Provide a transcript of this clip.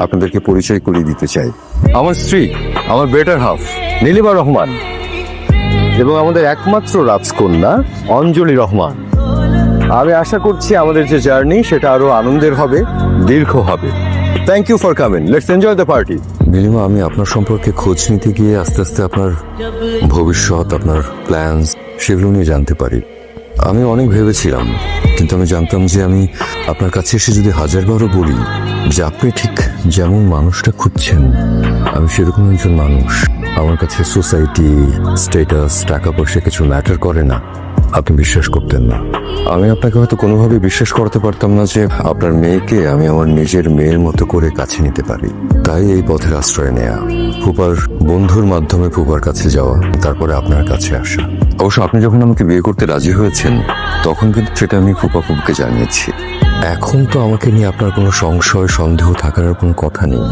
আপনাদেরকে পরিচয় করিয়ে দিতে চাই। আমার স্ত্রী, আমার বেটার হাফ নীলিমা রহমান, এবং আমাদের একমাত্র রাজকন্যা অঞ্জলি রহমান। আমি আশা করছি আমাদের যে জার্নি সেটা আরো আনন্দের হবে, দীর্ঘ হবে। Thank you for coming, let's enjoy the party. Nilima, আমি আপনার সম্পর্কে খোঁজ নিতে গিয়ে আস্তে আস্তে আপনার ভবিষ্যৎ, আপনার প্ল্যানস সেগুলো নিয়ে জানতে পারি। আমি অনেক ভেবেছিলাম, কিন্তু আমি জানতাম যে আমি আপনার কাছে এসে যদি হাজারবারও বলি যে আপনি ঠিক যেমন মানুষটা খুঁজছেন আমি সেরকম একজন মানুষ, আমার কাছে সোসাইটি, স্ট্যাটাস, টাকা পয়সা কিছু ম্যাটার করে না, আপনি বিশ্বাস করতেন না। আমি আপনাকে হয়তো কোনোভাবে বিশ্বাস করাতে পারতাম না যে আপনার মেয়েকে আমি আমার নিজের মেয়ের মতো করে কাছে নিতে পারি। তাই এই পথের আশ্রয় নেয়া, ফুপার বন্ধুর মাধ্যমে ফুপার কাছে যাওয়া, তারপরে আপনার কাছে আসা। অবশ্য আপনি যখন আমাকে বিয়ে করতে রাজি হয়েছেন তখন কিন্তু সেটা আমি ফুপা ফুপুকে জানিয়েছি। এখন তো আমাকে নিয়ে আপনার কোনো সংশয়, সন্দেহ থাকার কোনো কথা নেই।